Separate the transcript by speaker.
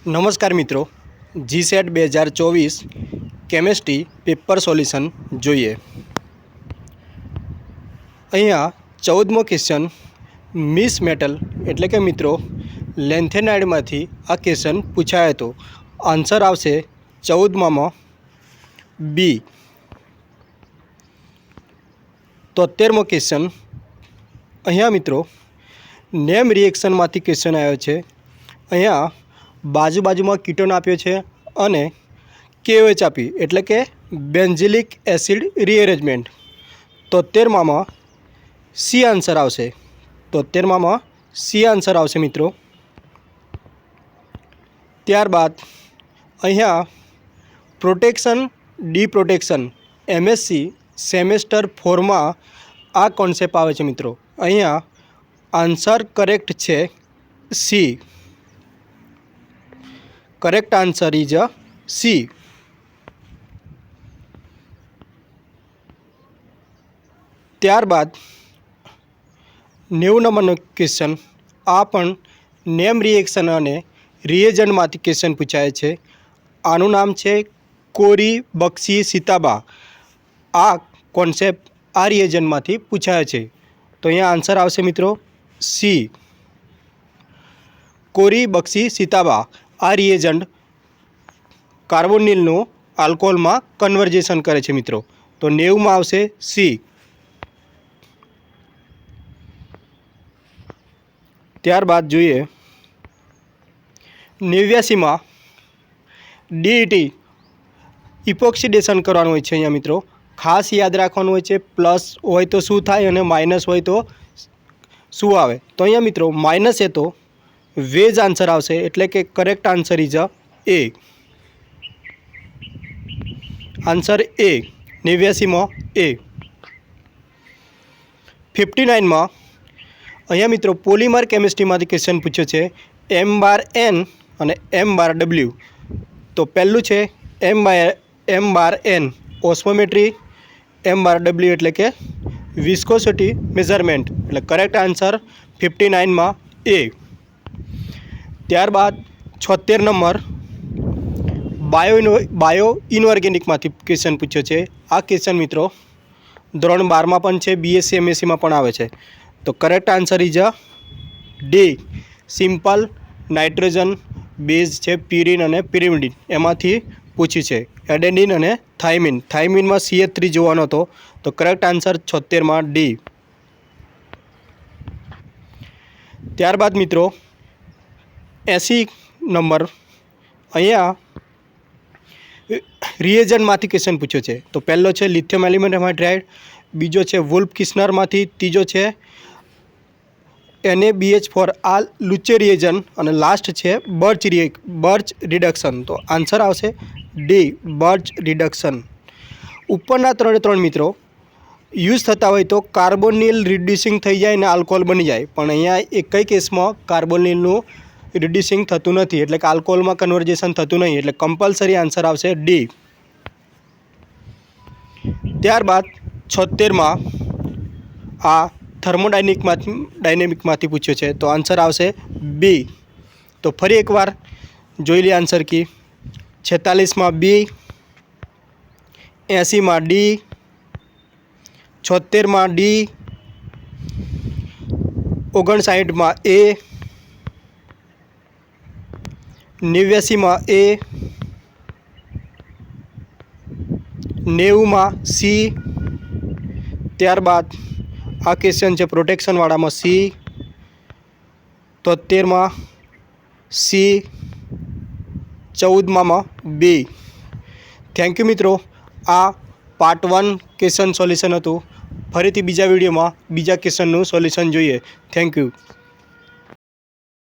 Speaker 1: નમસ્કાર મિત્રો, GSET 2024 chemistry paper solution જોઈએ। અહીંયા 14મો ક્વેશ્ચન મિસ મેટલ એટલે કે મિત્રો લેન્થેનાઇડમાંથી આ ક્વેશ્ચન પૂછાયો હતો। આન્સર આવશે 14માં બી। 73મો ક્વેશ્ચન અહીંયા મિત્રો નેમ રિએક્શનમાંથી ક્વેશ્ચન આવ્યો છે। અહીંયા બાજુમાં કીટોન આપ્યો છે અને KOH આપી એટલે કે બેન્ઝિલિક એસિડ રીઅરેન્જમેન્ટ। 73માં સી આન્સર આવશે। 73માં સી આન્સર આવશે મિત્રો। ત્યારબાદ અહીંયા પ્રોટેક્શન ડીપ્રોટેક્શન MSc સેમેસ્ટર 4માં આ કોન્સેપ્ટ આવે છે મિત્રો। અહીંયા આન્સર કરેક્ટ છે C. Correct answer is C. त्यारबाद 90 नंबरનો क्वेश्चन आ पण नेम रिएक्शन અને रिएजेंट માંથી क्वेश्चन પૂછાય છે। આનું નામ છે કોરી બક્ષી સીતાબા। આ કોન્સેપ્ટ આ रिएजेंट માંથી પૂછાય છે તો અહીંયા આન્સર આવશે મિત્રો સી। કોરી બક્ષી સીતાબા आ रिएजेंट कार्बोनिलનું આલ્કોહોલમાં કન્વર્ઝેશન કરે છે મિત્રો તો 90માં આવશે સી। ત્યારબાદ જોઈએ 89માં DET ઇપોક્સિડેશન કરવાનું હોય છે। અહીંયા મિત્રો ખાસ યાદ રાખવાનું હોય છે પ્લસ હોય તો શું થાય અને માઇનસ હોય તો શું આવે। તો અહીંયા મિત્રો માઇનસ એ તો वेज आंसर आवशे एटले के correct answer is A. Answer A 89માં ए। 59 में अहींया मित्रों पॉलीमर केमिस्ट्री में क्वेश्चन पूछ्यो छे M/N और M/W। तो पहलू है M/N ओस्मोमेट्री, M/W एटले के विस्कोसिटी मेजरमेंट एटले करेक्ट आंसर 59 में ए। त्यारबाद 76 नंबर बायो इनऑर्गेनिक में क्वेश्चन पूछ्यो है। आ क्वेश्चन मित्रों धोरण 12 में पण छे, BSc MSc में पण आवे छे तो correct answer is D. Simple nitrogen base है प्यूरिन और पिरिमिडिन एमांथी पूछ्यु छे। एडेनिन और थायमिन, थायमिन में CH3 जोवानो हतो तो करेक्ट आंसर 76 में डी। त्यारबाद मित्रों 80 नंबर अहींया रिएजेंट में क्वेश्चन पूछ्यो है। तो पहलो है लिथियम एल्युमिनियम हाइड्राइड, बीजो है वुल्फ किस्नर में, तीजो है NaBH4 आ लूचे रिएजेंट और लास्ट है बर्च रिडक्शन। तो आंसर आवशे डी बर्च रिडक्शन। उपरना त्रण मित्रों यूज थता होय तो कार्बोनिल रिड्यूसिंग थई जाए ने आल्कोहोल बनी जाए पण अहींया एकय केस में कार्बोनिलनुं रिड्यूसिंग थतुं नथी एटले के आल्कोहोल में कन्वर्जेशन थतुं नहीं एटले कम्पलसरी आंसर आवशे डी। त्यारबाद 76 में आ थर्मोडायनेमिक मांथी पूछ्यो छे तो आंसर आवशे बी। तो फरी एक बार जोई लीए आंसर की 46 में बी, 80 में डी, 76 में डी, 59 में ए, 89 में ए, 90 में सी। त्यारबाद आ क्वेश्चन है प्रोटेक्शन वाला में सी। 73 में सी, 14 में बी। थैंक यू मित्रों। आ पार्ट 1 क्वेश्चन सोल्यूशन हतुं। फरीथी बीजा विडियो में बीजा क्वेश्चन सोल्यूशन जोईए। Thank you.